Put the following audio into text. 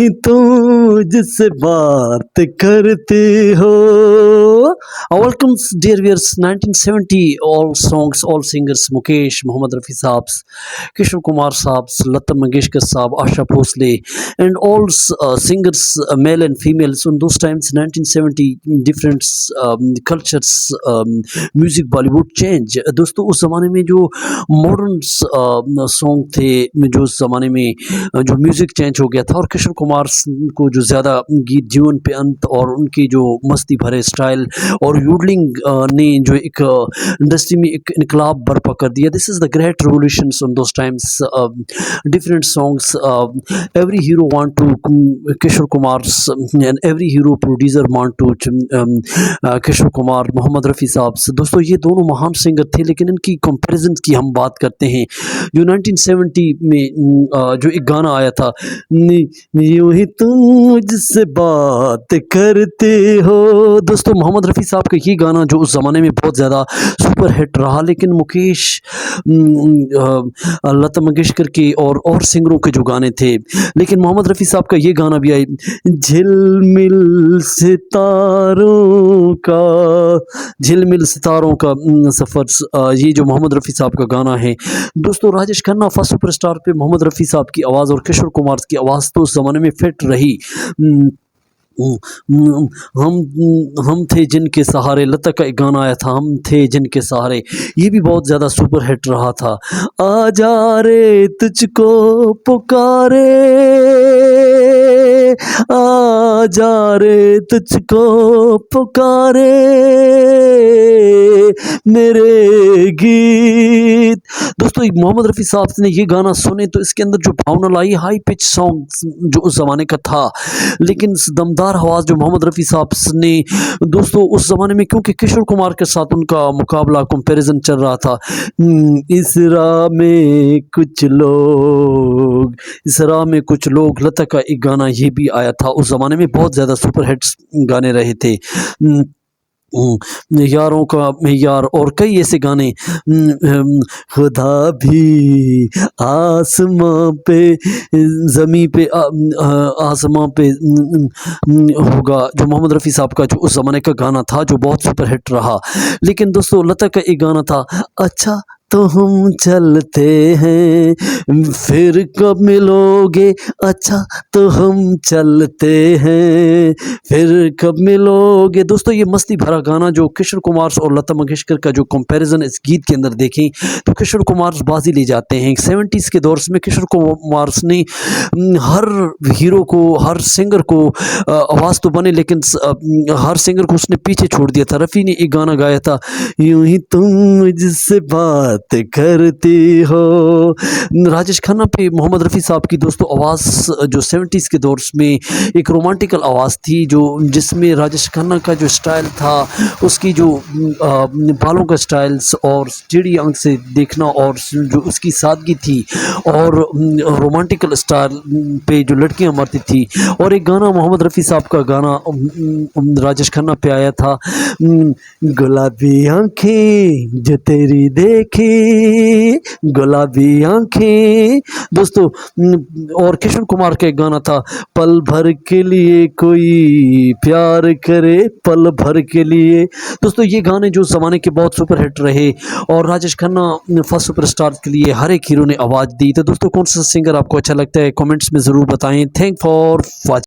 ही तुम जिससे बात करते हो. Welcome, dear viewers. 1970, all songs, all singers, Mukesh, Mohammed Rafi Saabs, Kishore Kumar Saabs, Lata Mangeshkar Saab, Asha Bhosle, and all singers, male and females. On those times, 1970, different cultures, music, Bollywood change. दोस्तों उस ज़माने में जो modern song थे, जो उस ज़माने में जो म्यूज़िक चेंज हो गया था, और किशोर कुमार को जो ज़्यादा गीत जीवन पे अंत और उनकी जो मस्ती भरे स्टाइल और यूडलिंग ने जो एक इंडस्ट्री में एक इनकलाब बर्पा कर दिया. This is the great revolutions on those times. Different songs, every hero want to Kishore Kumar's, and every hero producer want to Kishore Kumar, Mohammed Rafi Saab. दोस्तों ये दोनों महान सिंगर थे, लेकिन इनकी कंपैरिजन की हम बात करते हैं. जो 1970 में जो एक गाना आया था, यूं ही तुम जिससे बात करते हो. दोस्तों मोहम्मद रफ़ी साहब का ये गाना जो उस ज़माने में बहुत ज़्यादा सुपर हिट रहा, लेकिन मुकेश, लता मंगेशकर के और सिंगरों के जो गाने थे, लेकिन मोहम्मद रफ़ी साहब का ये गाना भी आई, झिलमिल सितारों का सफ़र. ये जो मोहम्मद रफ़ी साहब का गाना है दोस्तों, राजेश खन्ना फर्स्ट सुपरस्टार पे मोहम्मद रफ़ी साहब की आवाज़ और किशोर कुमार की आवाज़ तो उस ज़माने में फिट रही. हम थे जिनके सहारे, लता का एक गाना आया था, हम थे जिनके सहारे, ये भी बहुत ज़्यादा सुपर हिट रहा था. आजा रे तुझको पुकारे, आजा रे तुझको पुकारे मेरे गीत. दोस्तों मोहम्मद रफ़ी साहब ने ये गाना सुने तो इसके अंदर जो भावना लाई, हाई पिच सॉन्ग जो उस ज़माने का था, लेकिन दमदार आवाज़ जो मोहम्मद रफ़ी साहब ने दोस्तों उस ज़माने में, क्योंकि किशोर कुमार के साथ उनका मुकाबला, कंपैरिजन चल रहा था. इस राह में कुछ लोग, इस राह में कुछ लोग, लता का एक गाना ये भी आया था. उस ज़माने में बहुत ज़्यादा सुपर हिट्स गाने रहे थे. यारों का यार और कई ऐसे गाने, खुदा भी आसमां पे, ज़मीं पे, आसमां पे होगा, जो मोहम्मद रफ़ी साहब का जो उस ज़माने का गाना था जो बहुत सुपर हिट रहा. लेकिन दोस्तों लता का एक गाना था, अच्छा तो हम चलते हैं फिर कब मिलोगे, अच्छा तो हम चलते हैं फिर कब मिलोगे. दोस्तों ये मस्ती भरा गाना जो किशोर कुमार और लता मंगेशकर का जो कंपैरिजन इस गीत के अंदर देखें तो किशोर कुमार बाजी ले जाते हैं. 70s के दौर में किशोर कुमार ने हर हीरो को, हर सिंगर को आवाज़ तो बने, लेकिन हर सिंगर को उसने पीछे छोड़ दिया था. रफ़ी ने एक गाना गाया था, यूं ही तुम जिससे बात करती हो. राजेश खन्ना पे मोहम्मद रफ़ी साहब की दोस्तों आवाज़ जो 70s के दौर में एक रोमांटिकल आवाज़ थी, जो जिसमें राजेश खन्ना का जो स्टाइल था, उसकी जो बालों का स्टाइल्स और टेढ़ी आंख से देखना और जो उसकी सादगी थी और रोमांटिकल स्टाइल पे जो लड़कियां मरती थी. और एक गाना मोहम्मद रफ़ी साहब का गाना राजेश खन्ना पे आया था, गुलाबी आंखें जो तेरी देखी, गुलाबी आंखें. दोस्तों और किशोर कुमार का एक गाना था, पल भर के लिए कोई प्यार करे, पल भर के लिए. दोस्तों ये गाने जो ज़माने के बहुत सुपर हिट रहे और राजेश खन्ना फर्स्ट सुपरस्टार के लिए हर एक हीरो ने आवाज़ दी. तो दोस्तों कौन सा सिंगर आपको अच्छा लगता है, कमेंट्स में ज़रूर बताएं. Thank for watching.